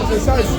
c'est ça ici.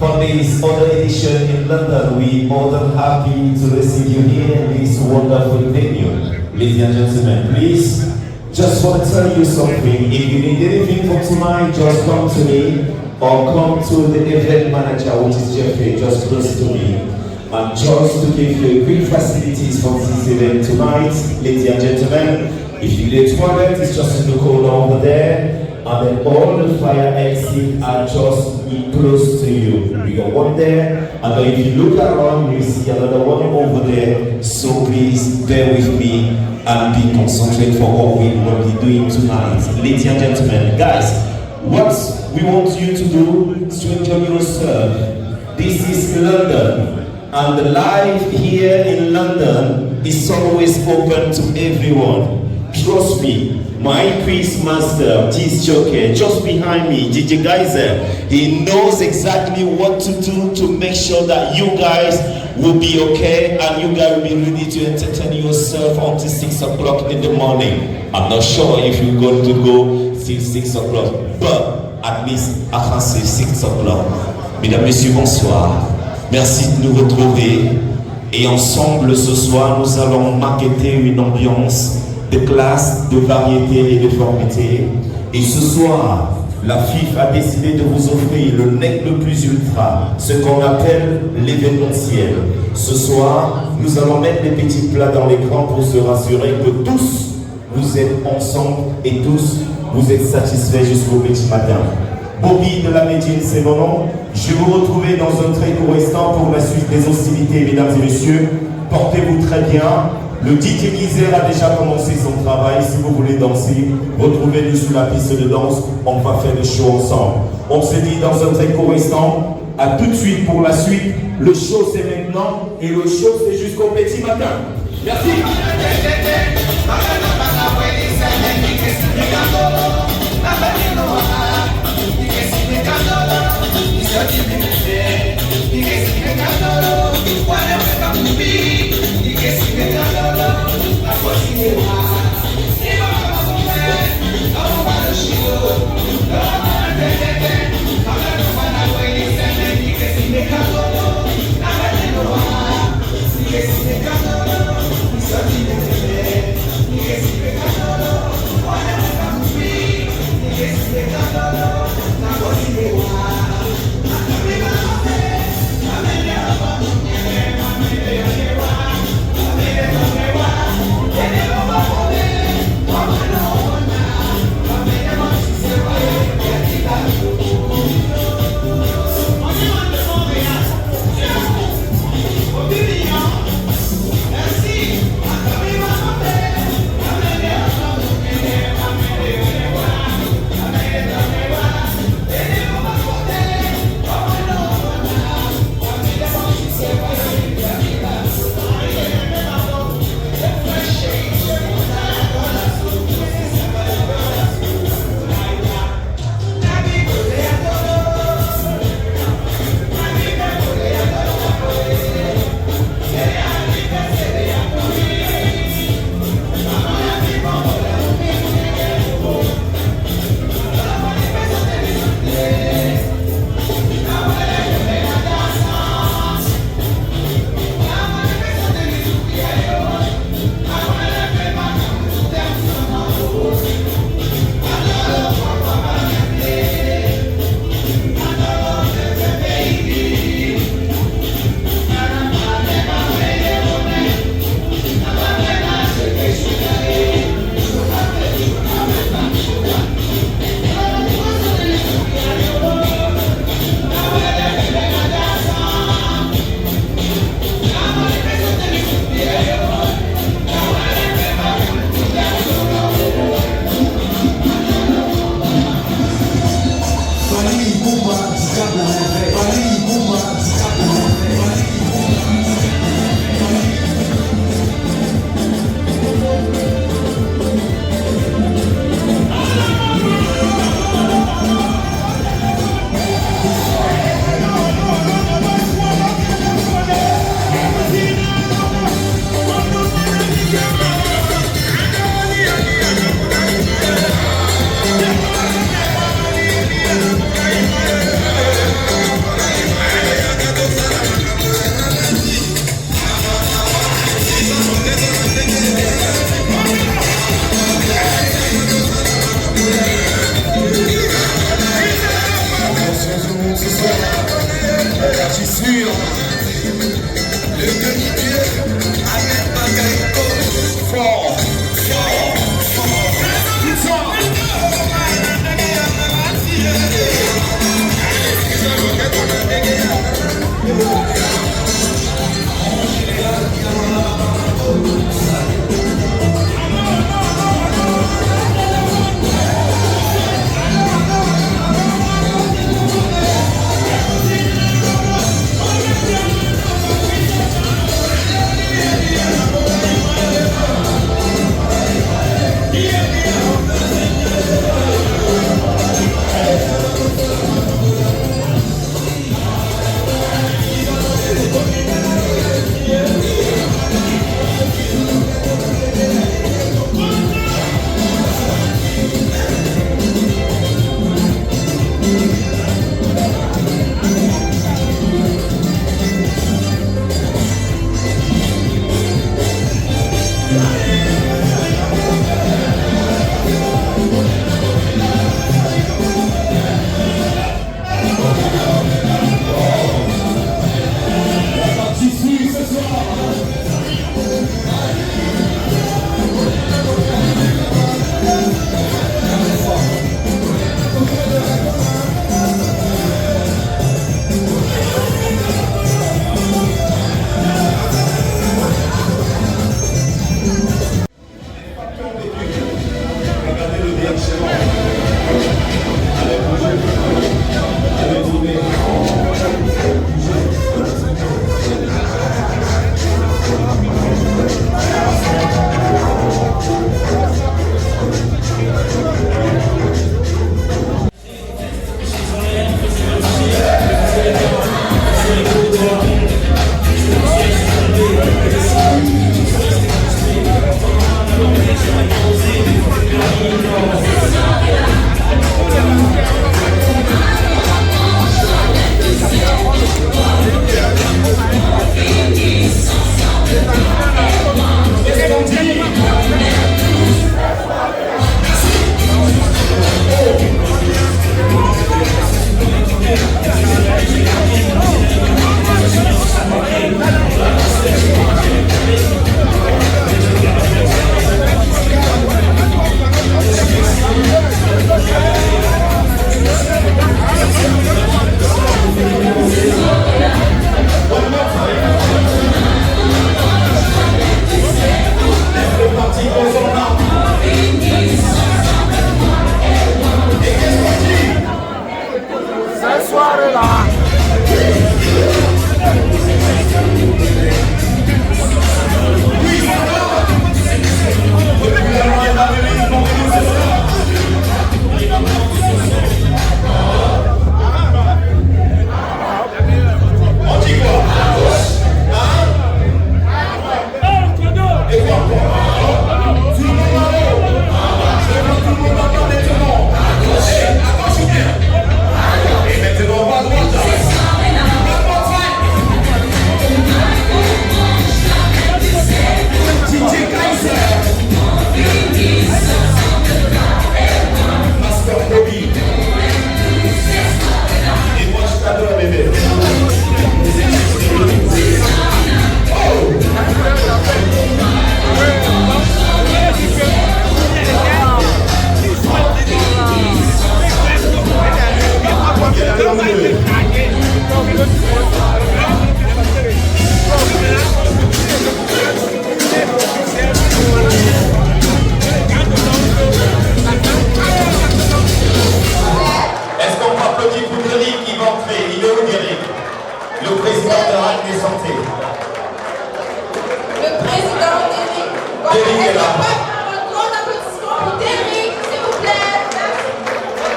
for this other edition in London. We're more than happy to receive you here in this wonderful venue. Ladies and gentlemen, please, just want to tell you something. If you need anything for tonight, just come to me or come to the event manager, which is Jeffrey, just close to me. And just to give you great facilities for this event tonight, ladies and gentlemen, if you need a toilet, it's just in the corner over there. And then all the fire exits are just close to you. We got one there, and then if you look around, you see another one over there. So please bear with me and be concentrated for what we will be doing tonight. Ladies and gentlemen, guys, what we want you to do is to enjoy yourself. This is London, and the life here in London is always open to everyone. Trust me. My quiz master, this joker, just behind me, DJ Geyser, he knows exactly what to do to make sure that you guys will be okay and you guys will be ready to entertain yourself until 6 o'clock in the morning. I'm not sure if you're going to go till 6 o'clock, but at least I can say 6 o'clock. Mesdames, Messieurs, bonsoir. Merci de nous retrouver. Et ensemble, ce soir, nous allons marketer une ambiance de classe, de variété et de formité. Et ce soir, la FIF a décidé de vous offrir le nec le plus ultra, ce qu'on appelle l'événementiel. Ce soir, nous allons mettre les petits plats dans l'écran pour se rassurer que tous, vous êtes ensemble et tous, vous êtes satisfaits jusqu'au petit matin. Bobby de la Médine, c'est mon nom. Je vais vous retrouver dans un très court instant pour la suite des hostilités, mesdames et messieurs. Portez-vous très bien. Le DJ Gizer a déjà commencé son travail. Si vous voulez danser, retrouvez-nous sur la piste de danse. On va faire le show ensemble. On se dit dans un très court instant. À tout de suite pour la suite. Le show c'est maintenant et le show c'est jusqu'au petit matin. Merci. Yeah.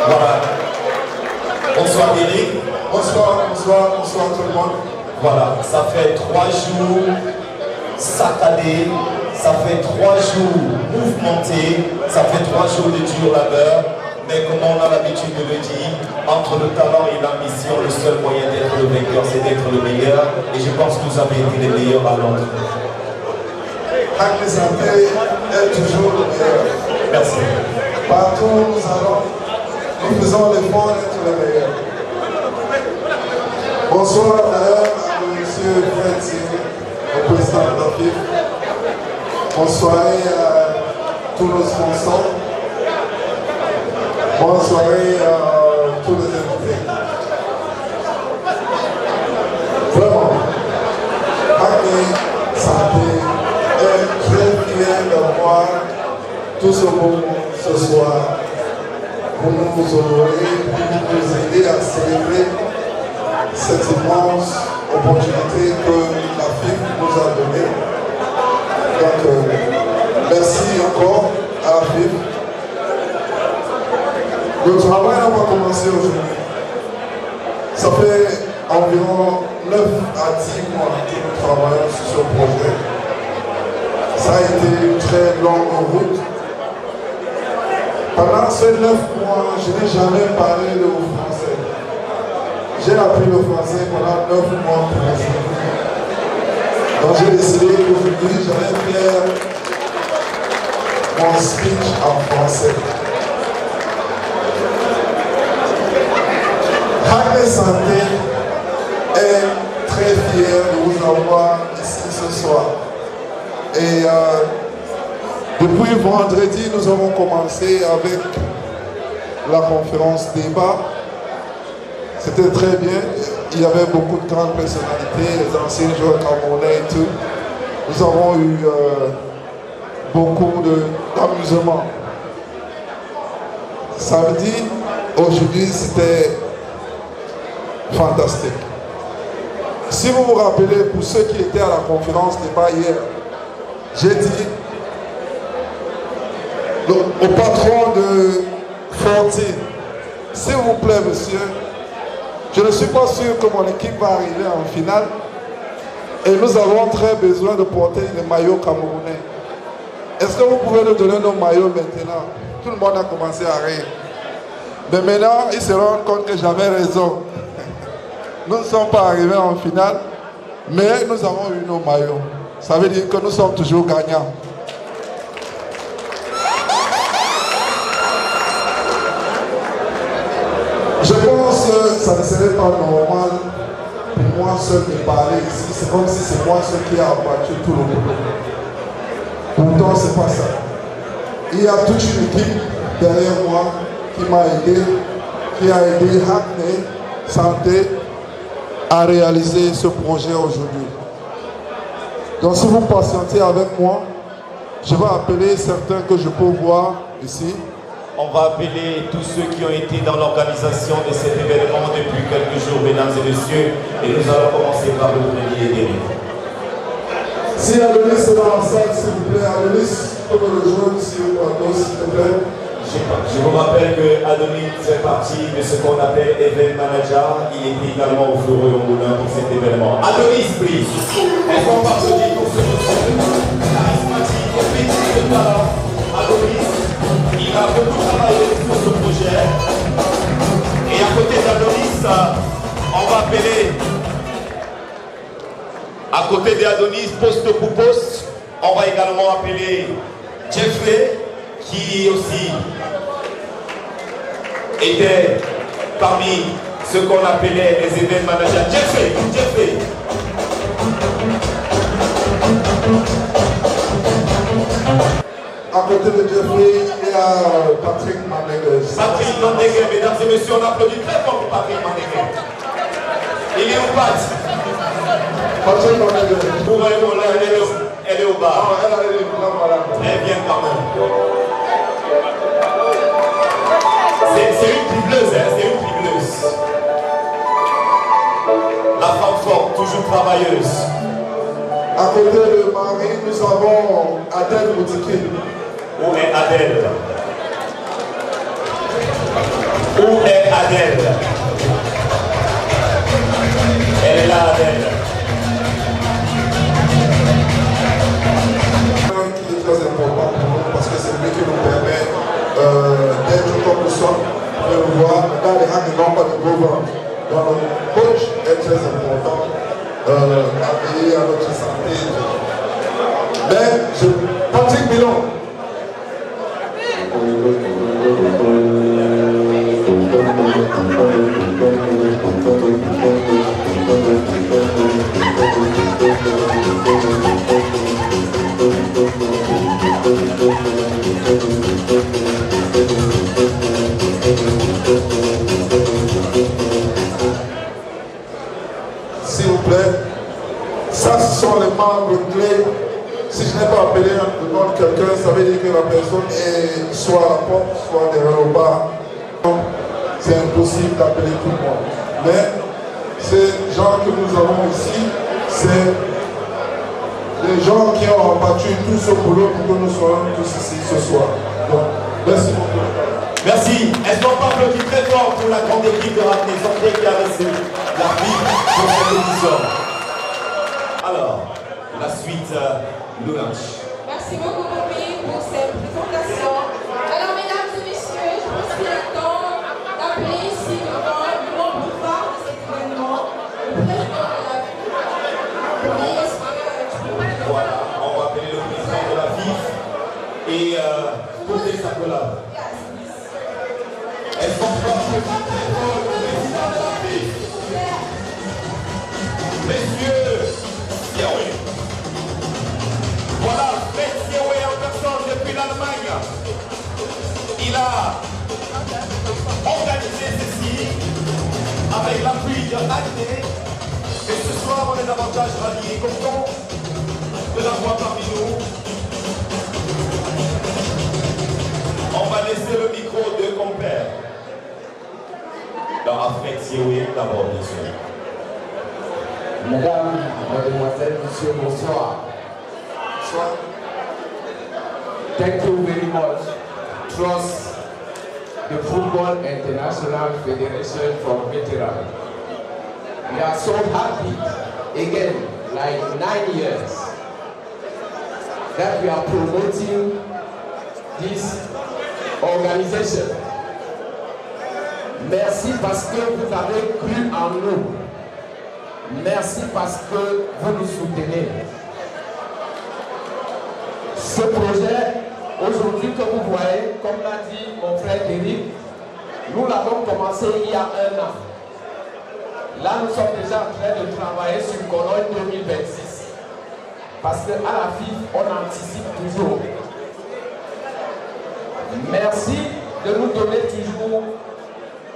Voilà. Bonsoir Eric. Bonsoir tout le monde. Voilà, ça fait 3 jours saccadés, ça fait 3 jours mouvementés, ça fait 3 jours de dur labeur. Mais comme on a l'habitude de le dire, entre le talent et l'ambition, le seul moyen d'être le vainqueur, c'est d'être le meilleur. Et je pense que vous avez été les meilleurs à Londres. Hackney Santé est toujours le meilleur. Merci. Partout où nous allons, nous faisons l'effort d'être les meilleurs. Bonsoir d'ailleurs. Bonne soirée à tous nos sponsors. Bonne soirée à tous les invités. Vraiment, Acme Santé est très fier d'avoir tout ce monde ce soir pour nous honorer, pour nous aider à célébrer cette immense opportunité que la FIF nous a donnée. Donc, merci encore à la FIF. Le travail n'a pas commencé aujourd'hui. Ça fait environ 9 à 10 mois que nous travaillons sur ce projet. Ça a été une très longue route. Pendant ces 9 mois, je n'ai jamais parlé le français. J'ai appris le français pendant 9 mois pour l'instant. Donc j'ai décidé qu'aujourd'hui, j'allais faire mon speech en français. Acme Santé est très fier de vous avoir ici ce soir. Et depuis vendredi, nous avons commencé avec la conférence débat. C'était très bien. Il y avait beaucoup de grandes personnalités, les anciens joueurs camerounais et tout. Nous avons eu beaucoup d'amusement. Samedi, aujourd'hui, c'était fantastique. Si vous vous rappelez, pour ceux qui étaient à la conférence débat hier, j'ai dit au patron de Forti, s'il vous plaît, monsieur, je ne suis pas sûr que mon équipe va arriver en finale et nous avons très besoin de porter les maillots camerounais. Est-ce que vous pouvez nous donner nos maillots maintenant? Tout le monde a commencé à rire. Mais maintenant, ils se rendent compte que j'avais raison. Nous ne sommes pas arrivés en finale, mais nous avons eu nos maillots. Ça veut dire que nous sommes toujours gagnants. Je pense que ça ne serait pas normal pour moi seul de parler ici. C'est comme si c'est moi seul qui a abattu tout le monde. Pourtant, ce n'est pas ça. Il y a toute une équipe derrière moi qui m'a aidé, qui a aidé Acme Santé à réaliser ce projet aujourd'hui. Donc si vous patientez avec moi, je vais appeler certains que je peux voir ici. On va appeler tous ceux qui ont été dans l'organisation de cet événement depuis quelques jours, mesdames et messieurs, et nous allons commencer par le premier Derrick. Si Adonis est dans la salle, s'il vous plaît, Adonis, peut me rejoindre sur le plateau, s'il te plaît. Je vous rappelle que Adonis fait partie de ce qu'on appelle Event Manager. Il était également au Fleury Moulin pour cet événement. Adonis, please. Est-ce qu'on va applaudir pour ce monsieur charismatique, pétri de talent? Adonis, il a beaucoup travaillé sur ce projet. Et à côté d'Adonis, on va appeler, à côté d'Adonis, poste pour poste, on va également appeler Jeffrey, qui aussi était parmi ceux qu'on appelait les event managers. Jeffrey. À côté de Jeffrey, il y a Patrick Mandégué. Patrick Mandégué, mesdames et messieurs, on applaudit très fort pour Patrick Mandégué. Il est où, Pat? Patrick Mandégué. Elle est au bar. Ah, elle est là, voilà. Très bien quand même. C'est une tribleuse, hein, c'est une tribleuse. La femme forte, toujours travailleuse. À côté de Marie, nous avons Adèle Boutiquet. Où est Adèle? Où est Adèle? Elle est là, Adèle. Qui est très important pour nous parce que c'est lui qui nous permet d'être comme nous sommes, de nous voir dans les rangs et non pas de gouvernement. Donc le coach est très important à veiller à notre santé. Mais Patrick Milon. vous plaît. Ça, ce sont les membres clés. Si je n'ai pas appelé le nom de quelqu'un, ça veut dire que la personne est soit à la porte, soit derrière le bar. C'est impossible d'appeler tout le monde. Mais ces gens que nous avons ici, c'est les gens qui ont battu tout ce boulot pour que nous soyons tous ici ce soir. Donc, merci beaucoup. Merci. Est-ce qu'on peut applaudir très fort pour la grande équipe de Rap des Santé qui a reçu la vie pour cette émission. Alors, la suite, Loulange. Merci beaucoup, Bobby, pour cette présentation. Alors, mesdames et messieurs, je pense qu'il est temps d'appeler ici devant le membre phare de cet événement, le président de la ville. Voilà, on va appeler le président de la ville et poser sa collab. Est-ce qu'on peut applaudir très fort le président de la ville? Messieurs, Yahweh. Voilà, Fred Yahweh en personne depuis l'Allemagne. Il a organisé ceci avec l'appui de Agné. Et ce soir, on est davantage ravis et contents de l'avoir parmi nous. On va laisser le micro de compère. Dans Fred Yahweh d'abord, bien sûr. Mesdames, Mademoiselles, Messieurs, bonsoir. Bonsoir. Thank you very much. Trust the Football International Federation for Veterans. We are so happy, again, like 9 years, that we are promoting this organisation. Merci parce que vous avez cru en nous. Merci parce que vous nous soutenez. Ce projet, aujourd'hui que vous voyez, comme l'a dit mon frère Eric, nous l'avons commencé il y a 1 an. Là, nous sommes déjà en train de travailler sur Cologne 2026. Parce qu'à la FIF, on anticipe toujours. Merci de nous donner toujours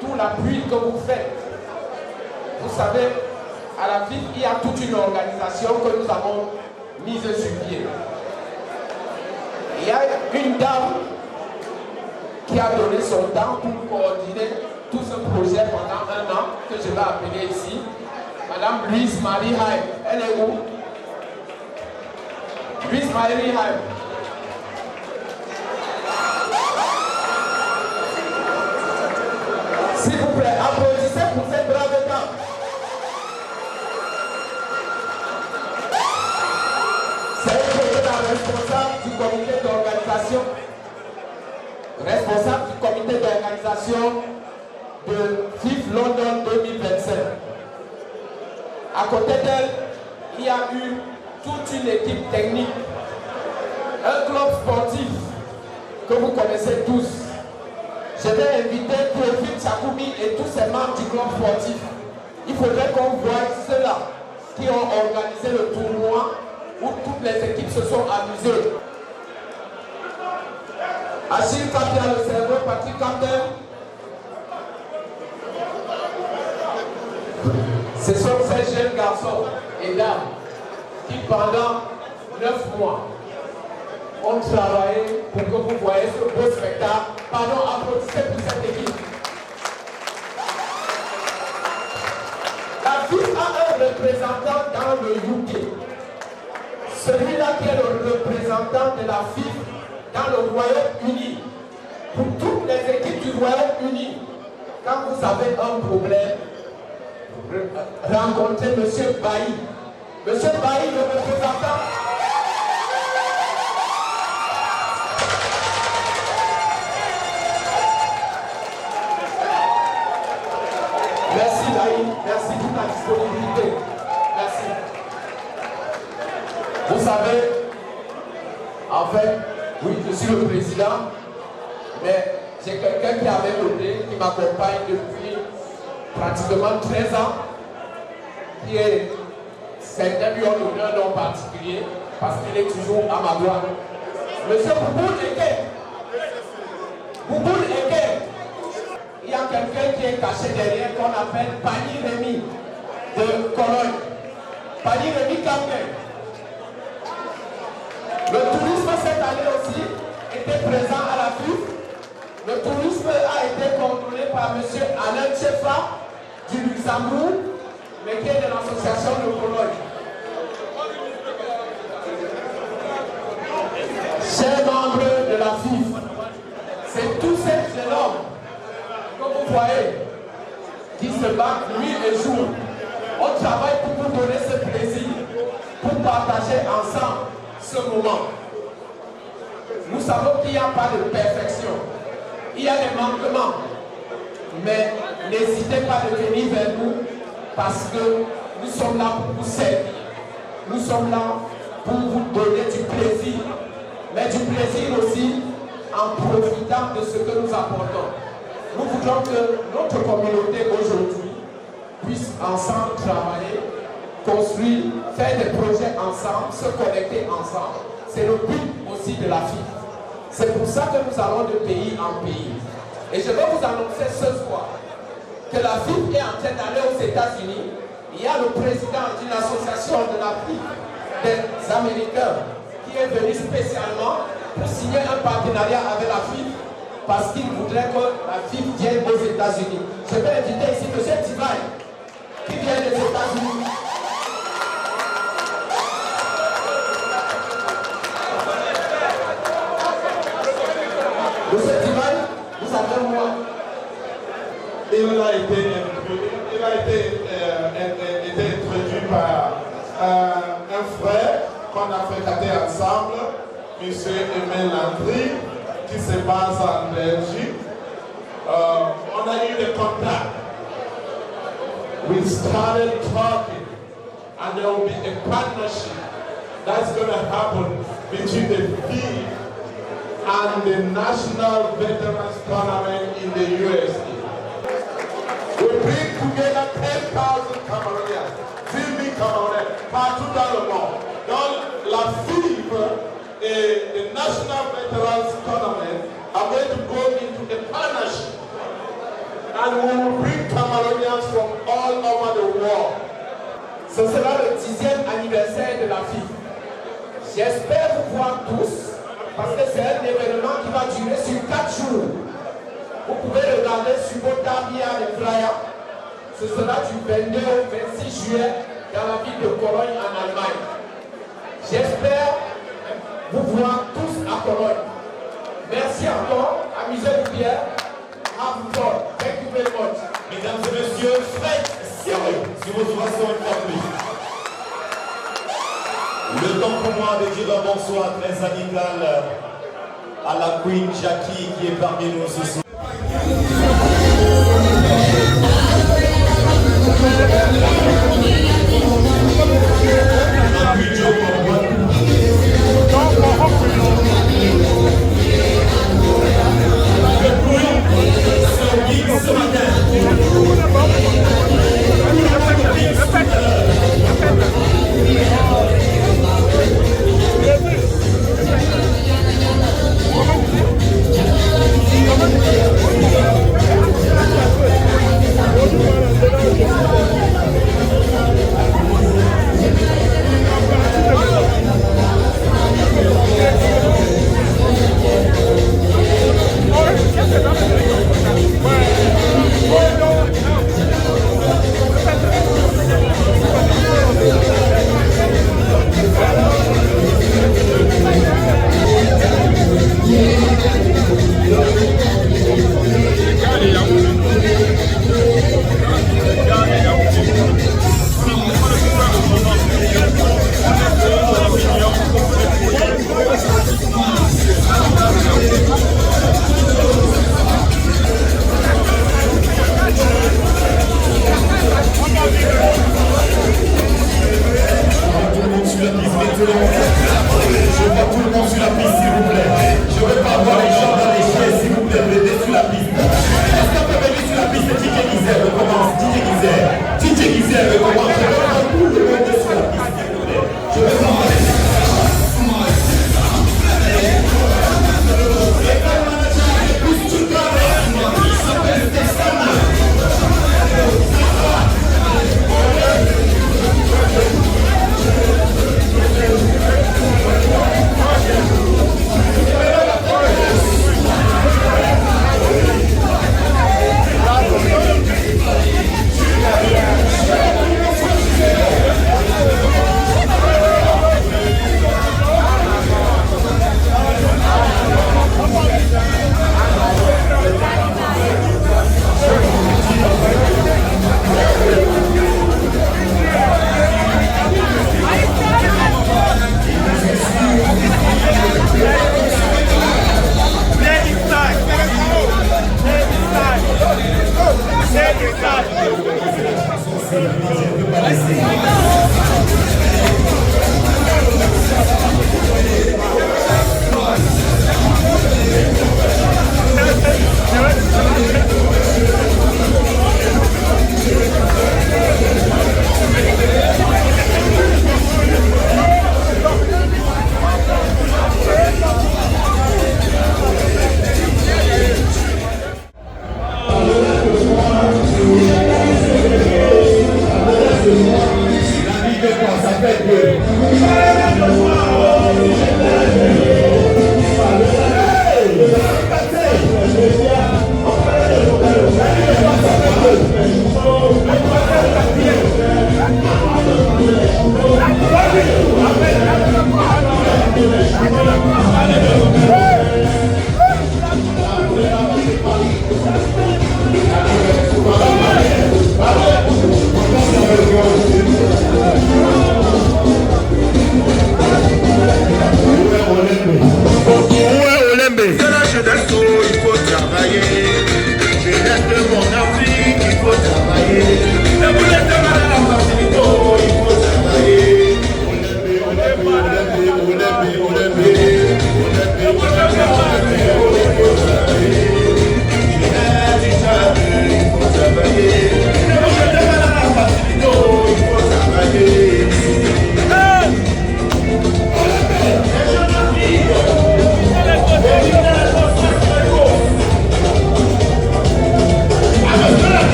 tout l'appui que vous faites. Vous savez, à la FIF, il y a toute une organisation que nous avons mise sur pied. Il y a une dame qui a donné son temps pour coordonner tout ce projet pendant 1 an, que je vais appeler ici, Madame Louise Marie Haim. Elle est où? Louise Marie Haim. S'il vous plaît, applaudissez pour cette brave dame. C'est la responsable du comité d'organisation, de FIF London 2025. À côté d'elle, il y a eu toute une équipe technique, un club sportif que vous connaissez tous. Je vais inviter Théophile Chakoumi et tous ses membres du club sportif. Il faudrait qu'on voie ceux-là qui ont organisé le tournoi où toutes les équipes se sont amusées. Achille Kapia, le cerveau, Patrick Captain. Ce sont ces jeunes garçons et dames qui pendant 9 mois ont travaillé pour que vous voyez ce beau spectacle. Pardon, applaudissez pour cette équipe. La FIF a un représentant dans le UK. Celui-là qui est le représentant de la FIF dans le Royaume-Uni. Pour toutes les équipes du Royaume-Uni, quand vous avez un problème, rencontrez M. Bailly. M. Bailly, le représentant. Merci Bailly, merci pour ta disponibilité. Merci. Vous savez, en fait, oui, je suis le président, mais j'ai quelqu'un qui avait noté, qui m'accompagne depuis pratiquement 13 ans, qui est, certains lui ont donné un nom particulier, parce qu'il est toujours à ma droite. Monsieur Bouboul Eke. Bouboul Eke. Il y a quelqu'un qui est caché derrière, qu'on appelle Pani Rémi de Cologne. Gamgué. Le tourisme cette année aussi était présent à la FIF. Le tourisme a été contrôlé par M. Alain Tchefa du Luxembourg, mais qui est de l'association de Pologne. Chers membres de la FIF, c'est tous ces jeunes hommes que vous voyez qui se battent nuit et jour. On travaille pour vous donner ce plaisir, pour partager ensemble ce moment. Nous savons qu'il n'y a pas de perfection. Il y a des manquements. Mais n'hésitez pas de venir vers nous parce que nous sommes là pour vous servir. Nous sommes là pour vous donner du plaisir. Mais du plaisir aussi en profitant de ce que nous apportons. Nous voudrons que notre communauté aujourd'hui puisse ensemble travailler, construire, faire des projets ensemble, se connecter ensemble. C'est le but aussi de la FIF. C'est pour ça que nous allons de pays en pays. Et je vais vous annoncer ce soir que la FIF est en train d'aller aux États-Unis. Il y a le président d'une association de la FIF des Américains qui est venu spécialement pour signer un partenariat avec la FIF parce qu'il voudrait que la FIF vienne aux États-Unis. Je vais inviter ici M. Tivaï qui vient des États-Unis. Monsieur Tivaï, vous avez moi. Il a été introduit par un frère qu'on a fréquenté ensemble, M. Emile Landry, qui se base en Belgique. On a eu des contacts. We started talking, and there will be a partnership that's going to happen between the FIF and the National Veterans Tournament in the USA. We bring together 10,000 Cameroonians, 10,000 Camerounais, partout dans le monde. Donc, la FIF et the National Veterans Tournament are going to go into a partnership. And we will bring Cameroonians from all over the world. Ce sera le 10e anniversaire de la FIF. J'espère vous voir tous, parce que c'est un événement qui va durer sur 4 jours. Vous pouvez regarder sur vos tables, il y a des flyers. Ce sera du 22 au 26 juillet dans la ville de Cologne en Allemagne. J'espère vous voir tous à Cologne. Merci encore. Amusez-vous bien. Have fun. Thank you very much. Mesdames et messieurs, faites sérieux sur vos ovations une fois de plus. Le temps pour moi de dire un bonsoir très amical à la Queen Jackie qui est parmi nous ce soir. avec Dieu.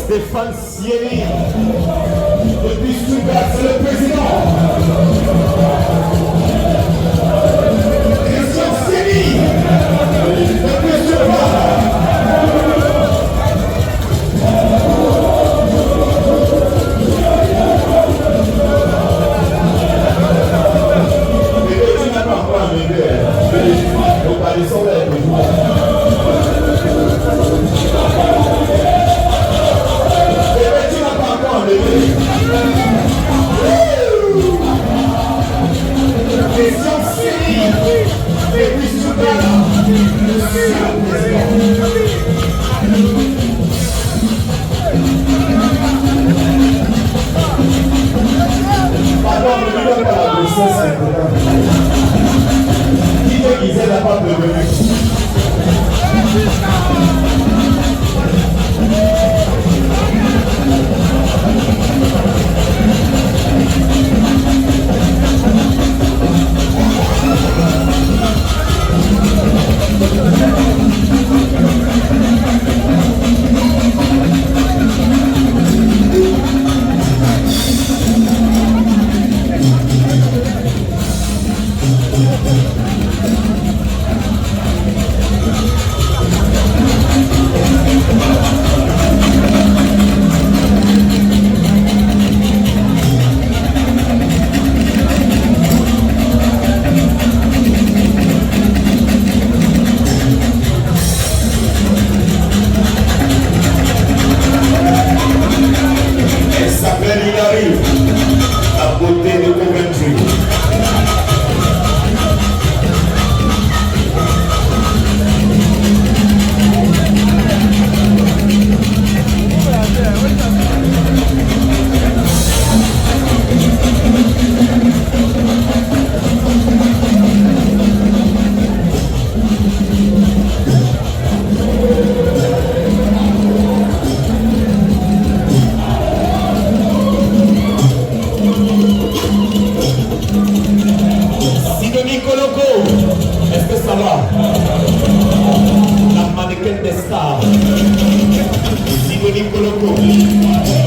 Stéphane Sieni, depuis Stuttgart, c'est le président. Christian Sieni, depuis Stuttgart. Mais tu n'as pas encore arrivé. Donc, allez, sans l'aide, Christian Sieni, depuis Stuttgart, pardon, ne lui donne pas la grossesse, qui te disait la part de venue. africaine des stars. Ici, Monique Colombo.